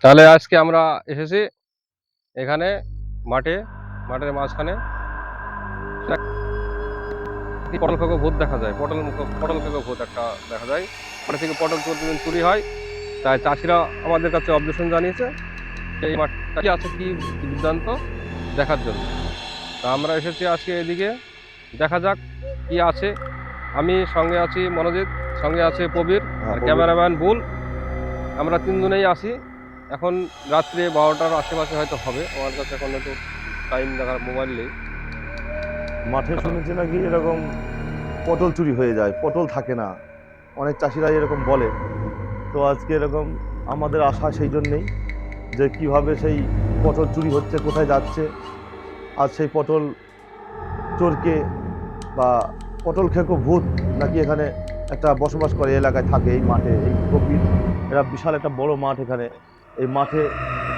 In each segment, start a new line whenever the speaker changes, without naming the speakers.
তাহলে আজকে আমরা এসেছি এখানে মাঠের মাঝখানে পটল খেকো ভূত দেখা যায়। পটল খেকো ভূত একটা দেখা যায়। মাঠ থেকে পটল প্রতিদিন চুরি হয়, তাই চাষিরা আমাদের কাছে অবজেকশন জানিয়েছে এই মাঠটা কি আছে, কি দুর্দান্ত দেখার জন্য। তা আমরা এসেছি আজকে এদিকে, দেখা যাক কি আছে। আমি সঙ্গে আছি মনোজিৎ, সঙ্গে আছে প্রবীর আর ক্যামেরাম্যান বুল। আমরা তিনজনেই আছি। এখন রাত্রে 12টার আশেপাশে হয়তো হবে, আমার কাছে এখন একটু টাইম দেখার মোবাইল নেই।
মাঠে শুনেছি নাকি এরকম পটল চুরি হয়ে যায়, পটল থাকে না, অনেক চাষিরা এরকম বলে। তো আজকে এরকম আমাদের আশা সেই জন্যেই যে কিভাবে সেই পটল চুরি হচ্ছে, কোথায় যাচ্ছে, আর সেই পটল চোরকে বা পটল খেকো ভূত নাকি এখানে একটা বসবাস করে, এলাকায় থাকে এই মাঠে, এই গভীর, এরা বিশাল একটা বড় মাঠ এখানে, এই মাঠে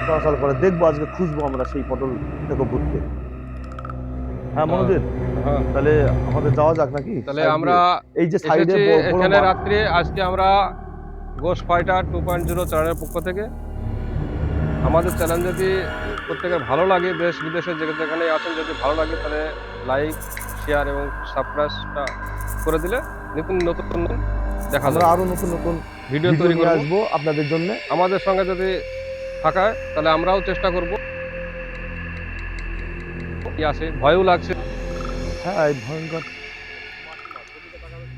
চলাচল করে। দেখবো আজকে, খুঁজবো আমরা সেই পটল খেকো ভূতকে। হ্যাঁ মনোজিৎ,
হ্যাঁ,
তাহলে আমাদের যাওয়া যাক নাকি
তাহলে
সাইড
আমরা
দিয়ে? এই যে সাইডে
এসেছি
বড়
এখানে
মাঠ।
রাত্রে। আজকে আমরা গোস্ট ফাইটার 2.0 চ্যানেলের পক্ষ থেকে আমাদের চ্যানেল যদি প্রত্যেকের ভালো লাগে, দেশ বিদেশে যেখানে আছেন যদি ভালো লাগে, তাহলে লাইক, শেয়ার এবং সাবস্ক্রাইবটা করে দিলে নতুন নতুন দেখা
আমরা
যাবে,
আরো নতুন নতুন
ভিডিও
ভিডিও
তৈরি
নিয়ে
করব
আসবো আপনাদের জন্য।
আমাদের সঙ্গে যদি থাকায়। তাহলে আমরাও চেষ্টা করব। কি আছে, ভয়ও লাগছে।
হ্যাঁ, এই ভয়ঙ্কর,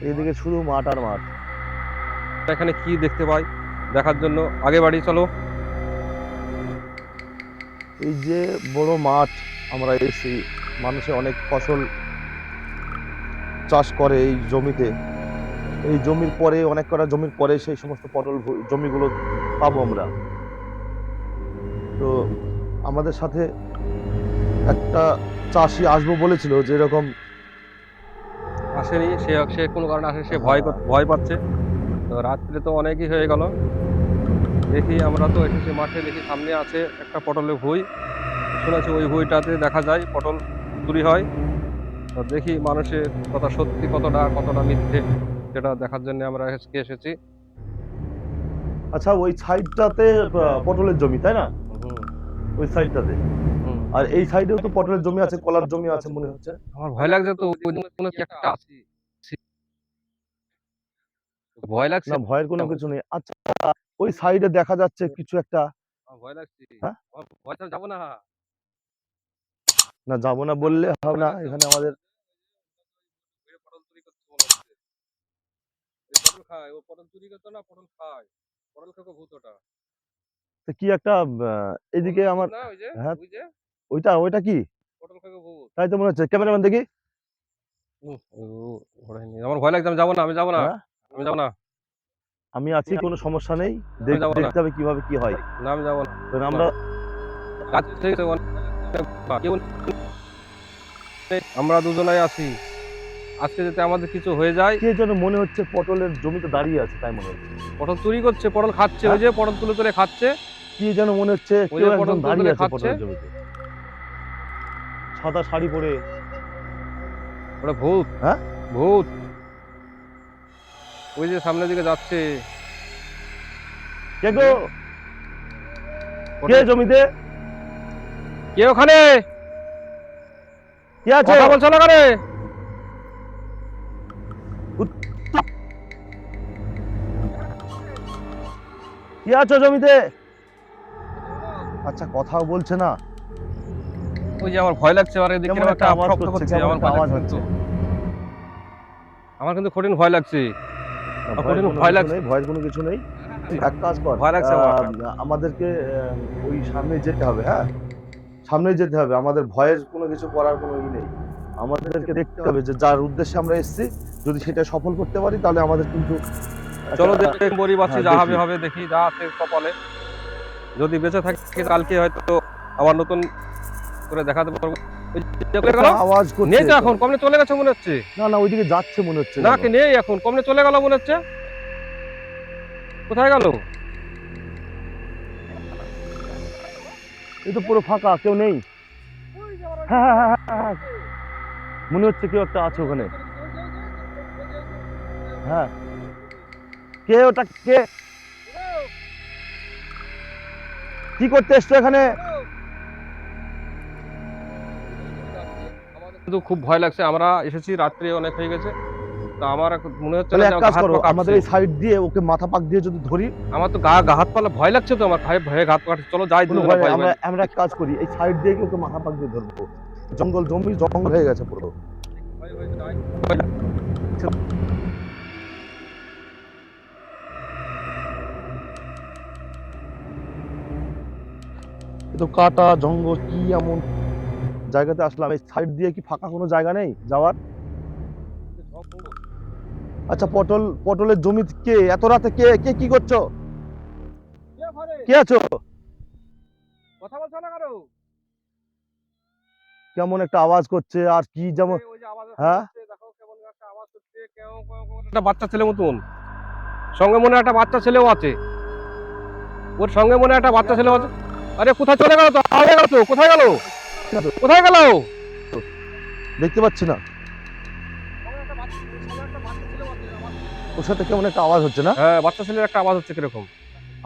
এইদিকে শুধু মাঠ আর মাঠ।
এখানে কি দেখতে পাই দেখার জন্য আগে বাড়ি চলো।
এই যে বড় মাঠ, আমরা এসেছি, মানুষে অনেক ফসল চাষ করে এই জমিতে। এই জমির পরে, অনেক কটা জমির পরে সেই সমস্ত পটল জমিগুলো পাবো আমরা। তো আমাদের সাথে একটা চাষি আসবো বলেছিল, যে এরকম।
আসেনি, সে সে কোনো কারণে আসে, সে
হ্যাঁ,
ভয় পাচ্ছে। তো রাত্রে তো অনেকই হয়ে গেল। দেখি, আমরা তো এসেছি মাঠে, দেখি সামনে আছে একটা পটলের ভুঁই। শুনেছি ওই ভুঁইটাতে দেখা যায় পটল চুরি হয়। তো দেখি মানুষের কথা সত্যি কতটা কতটা মিথ্যে, সেটা দেখার জন্য আমরা আজকে এসেছি।
আচ্ছা, ওই সাইডটাতে পটলের জমি তাই না?
হুম,
ওই সাইডটাতে,
হুম।
আর এই সাইডেও তো পটলের জমি আছে, কলার জমি আছে মনে হচ্ছে।
আমার ভয় লাগছে তো, ওই দিকে কোনো কি একটা আছে। ভয় লাগছে।
না, ভয়ের কোনো কিছু নেই। আচ্ছা, ওই সাইডে দেখা যাচ্ছে কিছু একটা।
আমার ভয় লাগছে।
হ্যাঁ,
আমার ভয় ছাড়া যাবো না।
না যাবো না বললে হবে
ভয়
না,
লাগছে
এখানে
আমার।
আমাদের।
পটল চুরি করছে মনে হচ্ছে। এই পটল খায়, ও পটল চুরি করতো না, পটল খায়। পটল খেকো ভূত ওটা।
তো কি একটা এদিকে
পটল ভূত
আমার।
না, ওই যে,
হ্যাঁ,
ওই যে
ওইটা ওইটা কি?
পটল খেকো ভূত।
তাই তো মনে হচ্ছে, ক্যামেরাম্যান দেখি।
আমার ভয় লাগছে, আমি যাবো না, আমি যাবো না,
হ্যাঁ,
আমি যাবো না,
আমি আছি, কোনো সমস্যা নেই।
আমি যাবো না,
দেখতে হবে কিভাবে কি হয়।
না আমি যাবো
তো
না।
আমরা।
রাত থেকে তো কেউ নেই, আমরা দুজনাই আছি। আজকে যাতে আমাদের কিছু হয়ে যায়।
কে যেন মনে হচ্ছে পটলের জমিতে দাঁড়িয়ে আছে, তাই মনে হচ্ছে।
পটল চুরি করছে, পটল খাচ্ছে, ওই
হ্যাঁ,
যে পটল তুলে তুলে খাচ্ছে।
কি যেন মনে হচ্ছে,
ওই
কেউ
যে পটল
একজন
তুলে
দাঁড়িয়ে
তুলে
আছে
খাচ্ছে।
পটলের জমিতে, সাদা শাড়ি পরে।
ওটা ভূত,
হ্যাঁ,
ভূত। ওই যে সামনের দিকে যাচ্ছে।
কে গো? কে
পটল,
জমিতে?
কে ওখানে
কে আছে?
কথা বলছো না ওখানে?
কে আছো জমিতে? আচ্ছা, কথাও বলছে না।
ওই যে আমার ভয় লাগছে, আর দেখি
কেমন একটা
একটা
আওয়াজ
শব্দ
করছে,
করছে,
কেমন
আমার
একটা
ভয়
আওয়াজ
লাগছে কিন্তু।
হচ্ছে।
আমার কিন্তু কঠিন ভয় লাগছে,
না,
আমার
ভয়ের
কঠিন
কোনো
ভয়
কিছু
লাগছে।
নেই, ভয়ের কোনো কিছু নেই। এক কাজ কর,
ভয় লাগছে আমার।
আমাদেরকে ওই সামনে যেতে হবে। হ্যাঁ, সামনে যেতে হবে, আমাদের ভয়ের কোনো কিছু করার কোনো ই নেই। আমাদেরকে দেখতে হবে যে যার উদ্দেশ্যে আমরা এসেছি, যদি সেটা সফল করতে পারি, তাহলে আমাদের কিন্তু একটা।
চলো দেখি, বড়ি
হ্যাঁ,
যা হবে
দেখি।
হবে, দেখি যা আছে কপালে। যদি বেঁচে থাকি কালকে হয়তো আবার নতুন করে দেখাতে পারবো। ওই যে চলে
একটা
গেল,
আওয়াজ
নেই
করছে
তো
তো।
এখন, কমনে চলে গেছে মনে হচ্ছে।
না না, ওইদিকে যাচ্ছে মনে হচ্ছে
না
যেন।
কি নেই এখন, কমনে চলে গেল মনে হচ্ছে। কোথায় গেল?
এই তো পুরো ফাঁকা, কেউ নেই। হ্যাঁ হ্যাঁ হ্যাঁ হ্যাঁ হ্যাঁ, মনে হচ্ছে কেউ একটা আছে ওখানে। হ্যাঁ, কে ওটা, কে? কি করতে এসছো এখানে?
কিন্তু খুব ভয় লাগছে, আমরা এসেছি রাত্রি অনেক হয়ে গেছে, তো আমার এখন মনে হচ্ছে
তাহলে
না
এক
যে
কাজ
হাত
করো,
পা
আমাদের
কাঁপছে।
এই সাইড দিয়ে ওকে মাথা পাক দিয়ে যদি ধরি।
আমার তো গা হাত পালা ভয় লাগছে, তো আমার ভয়ে ভয়ে হাত পা কাঁপছে। চলো যাই
কোনো
দুজনে
ভয় নেই,
ভয়
আমরা
ভয়।
আমরা এক কাজ করি, এই সাইড দিয়ে ওকে মাথা পাক দিয়ে ধরবো। জঙ্গল জমি জঙ্গল হয়ে গেছে পুরো।
ভয় ভয় যাই। ভয় লাগছে।
তো কাটা জঙ্গল কি এমন জায়গাতে আসলাম? এই সাইড দিয়ে কি ফাঁকা কোনো জায়গা নেই যাওয়ার? আচ্ছা, পটলের জমি কে এত রাতে, কে কে কি করছো? কে আছো?
কথা বলছো না কারো?
কেমন একটা আওয়াজ করছে আর কি যেমন।
ওই যে আওয়াজ
হ্যাঁ,
হচ্ছে, দেখো কেমন একটা আওয়াজ হচ্ছে, কেউ একটা বাচ্চা ছেলে মতন। সঙ্গে মনে হয় একটা বাচ্চা ছেলেও আছে, ওর সঙ্গে মনে হয় একটা বাচ্চা ছেলেও আছে। আরে কোথায় চলে গেল তো, হারিয়ে গেল তো, কোথায় গেল, কোথায় গেল?
দেখতে পাচ্ছি না। ওর সাথে কেমন একটা আওয়াজ হচ্ছে না?
হ্যাঁ, বাচ্চা ছেলের একটা আওয়াজ হচ্ছে কিরকম।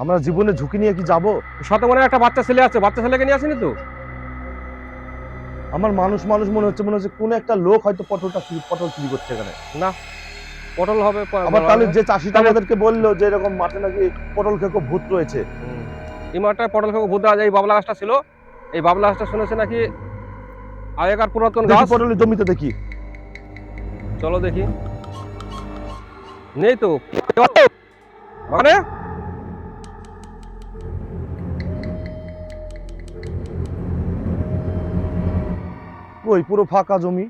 আমরা জীবনে ঝুঁকি নিয়ে কি যাব?
সাথে মনে হয় একটা বাচ্চা ছেলে আছে, বাচ্চা ছেলেকে নিয়ে আসেনি তো?
আমার মানুষ মানুষ মনে হচ্ছে, মনে হচ্ছে কোন একটা লোক হয়তো পটল চুরি করছে এখানে।
না, পটল হবে
আবার তাহলে যে চাষিটা আমাদেরকে বললো যে এরকম মাঠে নাকি পটল খেকো ভূত রয়েছে।
এই মাঠটায় পটল খেকো ভূত আছে। এই বাবলা গাছটা ছিল, এই বাবলা গাছটা শুনেছে নাকি আগেকার পুরাতন
দেখি
গাছ।
পটলের জমিতে দেখি।
চলো দেখি। নেই তো মানে।
ওই পুরো ফাঁকা জমি।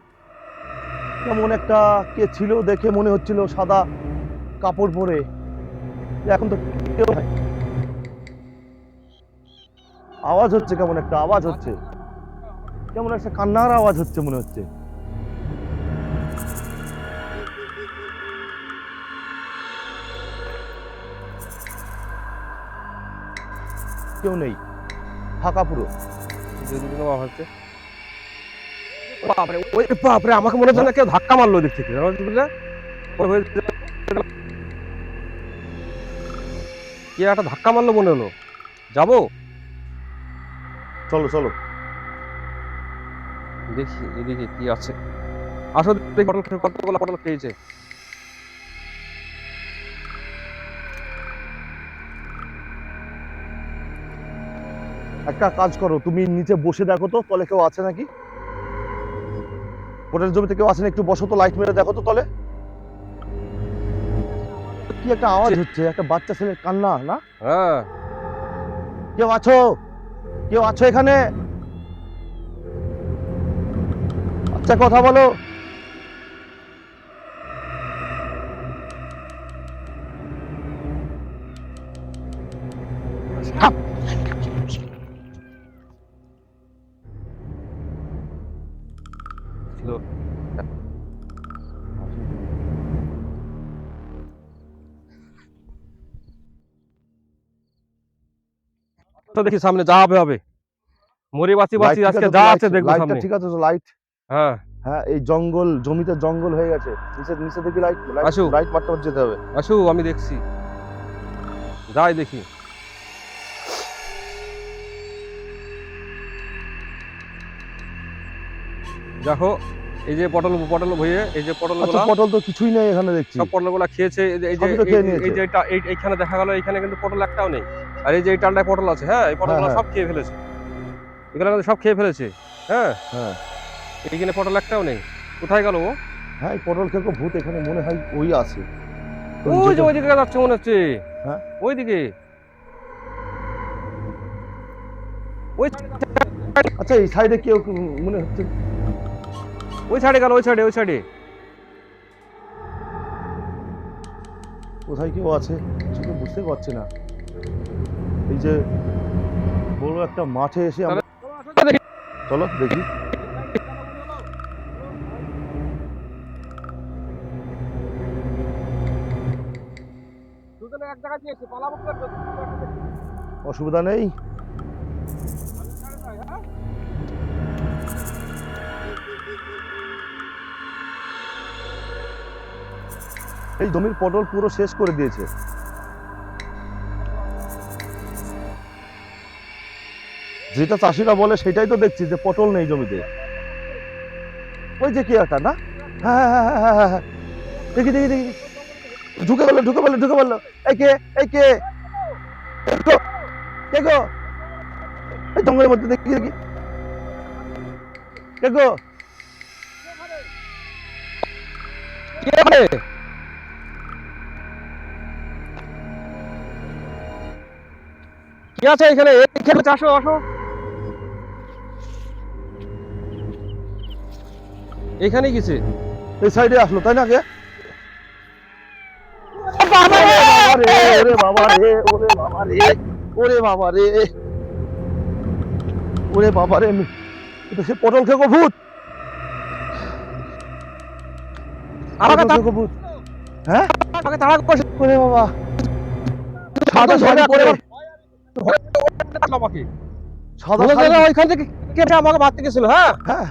কেমন একটা কে ছিল দেখে মনে হচ্ছিল সাদা কাপড় পরে। এখন তো কেউ নাই। আওয়াজ হচ্ছে, কেমন একটা আওয়াজ হচ্ছে, কেমন একটা কান্নার আওয়াজ হচ্ছে মনে হচ্ছে। কেউ নেই, ফাঁকা পুরো।
হচ্ছে বাপরে, ওই বাপরে, আমাকে মনে হচ্ছে না কেউ ধাক্কা মারলো দিক থেকে, কে একটা ধাক্কা মারলো মনে হলো। যাবো,
চলো চলো।
দেখি এদিকে কি আছে। আসলে পটল কতগুলো পটল খেয়েছে।
একটা কাজ করো, তুমি নিচে বসে দেখো তো তলে কেউ আছে নাকি। পটলের জমিতে কেউ আছে না, একটু বসো তো, লাইট মেরে দেখো তো তলে। কি একটা আওয়াজ হচ্ছে, একটা বাচ্চা ছেলের কান্না না?
হ্যাঁ,
কেউ আছো? কেউ আছো এখানে? আচ্ছা, কথা বলো।
ছিল। তো দেখি সামনে যা হবে হবে, মরি বাঁচি
লাইট
বাঁচি,
ঠিক
আজকে
আছে তো?
যা
লাইট
আছে দেখবো
লাইটটা
সামনে।
ঠিক আছে তো? লাইট।
হ্যাঁ,
হ্যাঁ, এই জঙ্গল জমিতে জঙ্গল হয়ে গেছে। নিচে নিচে দেখি লাইট। লাইট
আসো
লাইট মারতে মারতে যেতে হবে।
আসু, আমি দেখছি, যাই দেখি। দেখো, এই যে পটল পটল ভয়ে, এই যে পটল
আচ্ছা,
গুলা,
পটল তো কিছুই নেই এখানে দেখছি।
সব পটল গুলা খেয়েছে। এই যে
সবই তো খেয়ে নিয়েছে।
এই যে এইখানে দেখা গেল, এইখানে কিন্তু পটল একটাও নেই। আর এই যে এই টালটায় পটল আছে, হ্যাঁ, এই পটল
হ্যাঁ
গুলা
হ্যাঁ
সব খেয়ে ফেলেছে, এগুলো কিন্তু সব খেয়ে ফেলেছে। হ্যাঁ,
হ্যাঁ
এইখানে পটল একটাও নেই। কোথায় গেল ও?
হ্যাঁ, এই পটল খেকো ভূত এখানে মনে হয় ওই আছে। ওই
ওই যে
যেটা।
ওইদিকে যাচ্ছে মনে হচ্ছে,
হ্যাঁ,
ওইদিকে, ওই
আচ্ছা, এই সাইডে কেউ মনে হচ্ছে।
ওই সাইডে গেল, ওই সাইডে, ওই সাইডে।
কোথায় কেউ আছে কিছু তো বুঝতে পারছি না। এই যে বড় একটা মাঠে এসে আমরা। চলো দেখি। অসুবিধা নেই। এই জমির পটল পুরো শেষ করে দিয়েছে। যেটা চাষিরা বলে সেটাই তো দেখছি, যে পটল নেই জমিতে। ওই যে কি একটা না, হ্যাঁ হ্যাঁ হ্যাঁ হ্যাঁ হ্যাঁ হ্যাঁ। দেখি দেখি দেখি, ঢুকে গেল ঢুকে গেল ঢুকে গেল। এই কে, এই কে, কে গো, কে গো? এই জঙ্গলের মধ্যে দেখি দেখি, কে গো?
কি এখানে? কি আছে এখানে? এখানে আসো আসো, এখানে গেছে।
এই সাইডে আসলো তাই না কে?
বাবা রে!
ওরে বাবা রে, ওরে বাবা রে, ওরে বাবা রে, ওরে বাবা রে, এটা সে পটল খেকো ভূত,
আমাকে
পটল খেকো ভূত। হ্যাঁ,
আমাকে তাড়া করছে।
ওরে বাবা, সাদা শাড়ি পরে,
আমাকে
সাদা
বলে
শাড়ি,
দিলে ওইখান থেকে কেটে আমাকে মারতে গেছিল। হ্যাঁ,
হ্যাঁ,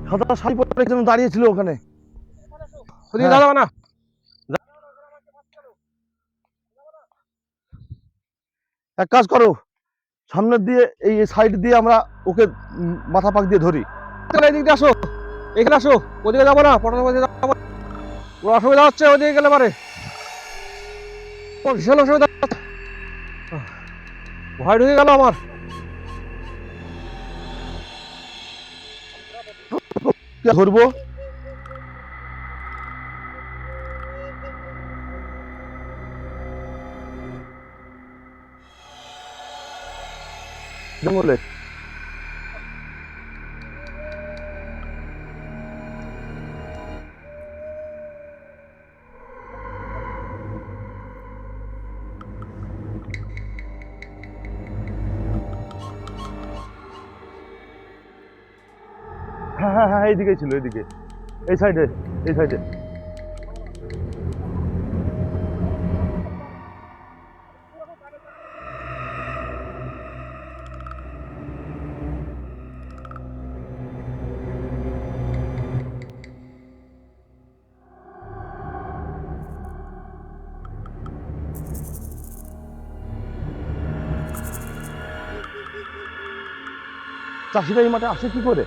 সাদা শাড়ি পরে একজন দাঁড়িয়ে ছিল ওখানে।
ওদিকে যাওয়া যাবে না।
এক কাজ করো, সামনের দিয়ে এই সাইড দিয়ে আমরা ওকে মাথা পাক দিয়ে ধরি।
চলো এদিক দিয়ে আসো, এখানে আসো। ওদিকে যাবো না, পটল ওদিকে যাবো না। ওর অসুবিধা হচ্ছে ওদিকে গেলে পারে। ওর ভীষণ অসুবিধা হচ্ছে। ভয় ঢুকে গেল আমার।
ধরবো, জঙ্গলে হ্যাঁ হ্যাঁ হ্যাঁ, এইদিকে ছিল, এইদিকে, এই সাইডে, এই সাইডে। চাষিরা এই মাঠে আসে কি করে?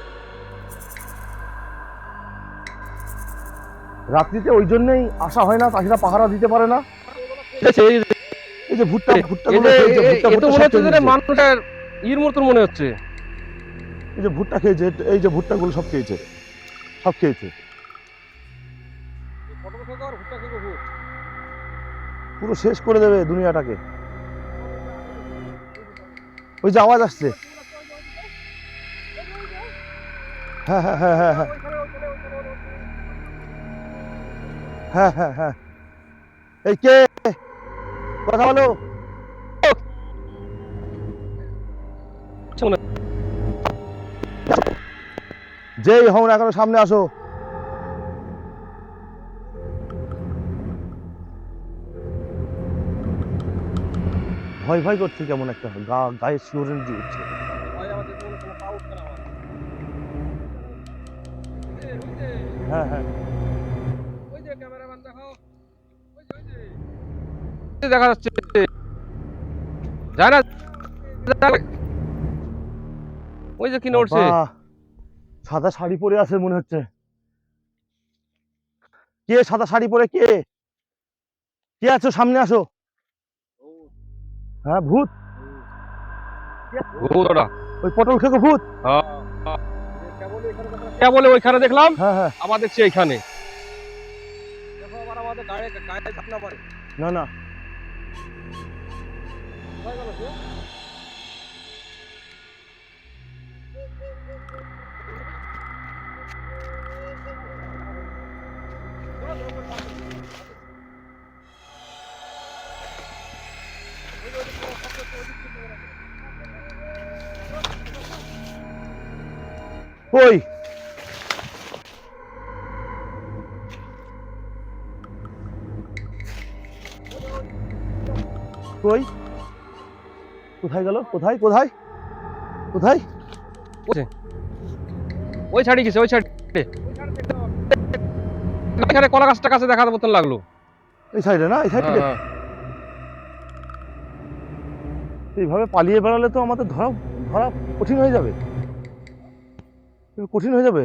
রাত্রিতে ওই জন্যই আসা হয় না, চাষিরা পাহারা দিতে পারে না। এই যে ভুট্টা, ভুট্টা গুলো খেয়েছে, ভুট্টা
এ তো
ভুট্টা
মনে
সব
হচ্ছে
খেয়ে
যে
নিয়েছে।
মানুষের ইর মতন মনে হচ্ছে।
এই যে ভুট্টা খেয়েছে, এই যে ভুট্টা গুলো সব খেয়েছে, সব খেয়েছে, পুরো শেষ করে দেবে দুনিয়াটাকে। ওই যে আওয়াজ আসছে, হ্যাঁ হ্যাঁ হ্যাঁ হ্যাঁ হ্যাঁ হ্যাঁ হ্যাঁ হ্যাঁ। এই কে, কথা বলো। যেই হও না কেন সামনে আসো। ভয় ভয় করছে কেমন একটা, গায়ে শিওরেন উঠছে। হ্যাঁ হ্যাঁ,
দেখা যাচ্ছে যায় না, ওই যে কি নড়ছে।
বাহ, সাদা শাড়ি পরে আছে মনে হচ্ছে। কে সাদা শাড়ি পরে, কে, কে আছো সামনে আসো। হ্যাঁ ভূত,
ভূত ওটা।
ওই পটল খেকো ভূত।
কেবল ওইখানে দেখলাম,
হ্যাঁ হ্যাঁ,
আবার দেখছি এইখানে। দেখো আবার আমাদের গায়ে গায়ে ঝাপনা মারে।
না না,
কোথায় গেল সে?
কই, কই, কোথায় গেল, কোথায় কোথায় কোথায়?
ওই ছাড়ি গেছে, ওই ছাড়ি। এখানে কলা গাছটা কাছে দেখার মতন লাগলো।
এই সাইডে না, এই সাইডে।
হ্যাঁ,
এইভাবে পালিয়ে বেড়ালে তো আমাদের ধরা ধরা কঠিন হয়ে যাবে, কঠিন হয়ে যাবে।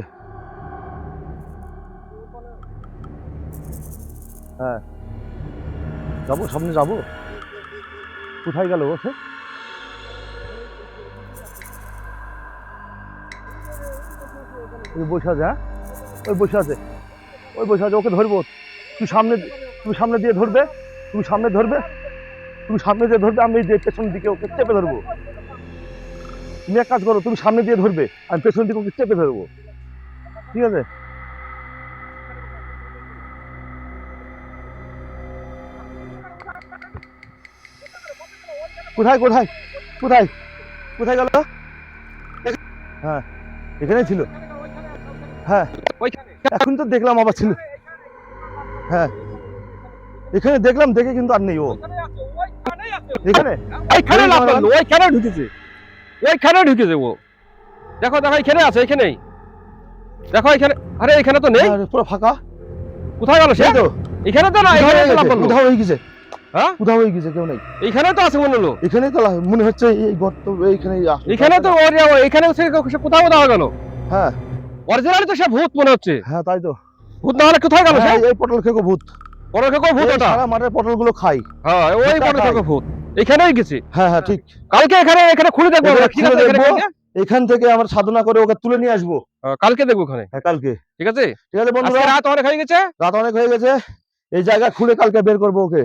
হ্যাঁ, যাবো, সামনে যাবো। কোথায় গেল ও সে? ওই বসে আছে, হ্যাঁ ওই বসে আছে, ওই বসে আছে, ওকে ধরবো। তুই সামনে, তুমি সামনে দিয়ে ধরবে, তুমি সামনে ধরবে, তুমি সামনে দিয়ে ধরবে, আমি যে পেছন দিকে ওকে চেপে ধরবো। তুমি এক কাজ করো, তুমি সামনে দিয়ে ধরবে, আমি পেছন দিকে ওকে চেপে ধরবো, ঠিক আছে? কোথায় কোথায় কোথায় কোথায় গেল? হ্যাঁ, এখানেই ছিল। হ্যাঁ, এখন তো দেখলাম আবার ছিল। হ্যাঁ, এখানে দেখলাম, দেখে কিন্তু আর নেই ও এখানে।
ওইখানে লাফ মারলো, ওইখানে ঢুকেছে, ওইখানে ঢুকেছে ও। দেখো দেখো এখানে আছে, এখানেই দেখো এখানে। আরে এখানে তো নেই,
পুরো ফাঁকা।
কোথায় গেল সে?
এই তো
এখানে তো না, এখানে তো লাফ মারলো।
কোথাও হয়ে গেছে,
হ্যাঁ
কোথাও হয়ে গেছে, কেউ নেই
এইখানে তো আছে মনে হলো।
এখানেই তো মনে হচ্ছে এই গর্ত এইখানেই
এখানে তো এখানে সে কোথাও দেখা গেল।
হ্যাঁ
অরিজিনালি তো সে ভূত মনে হচ্ছে।
হ্যাঁ, তাই তো।
ভূত না হলে কোথায় গেল সে?
হ্যাঁ, এই পটল খেকো ভূত,
বড় কেউ ভূত
এই
ওটা।
সারা মাঠের পটল গুলো খাই।
হ্যাঁ ওই
ভূতটা
বড়
খায়।
কেউ ভূত এখানেই গেছে।
হ্যাঁ হ্যাঁ, ঠিক।
কালকে এখানে এখানে খুলে দেখবো আমরা,
এখানে
ঠিক
খুলে
আছে এখানে
দেখবো।
কালকে?
এখান থেকে আমরা সাধনা করে ওকে তুলে নিয়ে আসবো।
কালকে দেখবো ওখানে,
হ্যাঁ, কালকে।
ঠিক আছে?
ঠিক আছে বন্ধুরা,
আজকে রাত অনেক হয়ে গেছে।
রাত অনেক হয়ে গেছে, এই জায়গা খুলে কালকে বের করবো ওকে।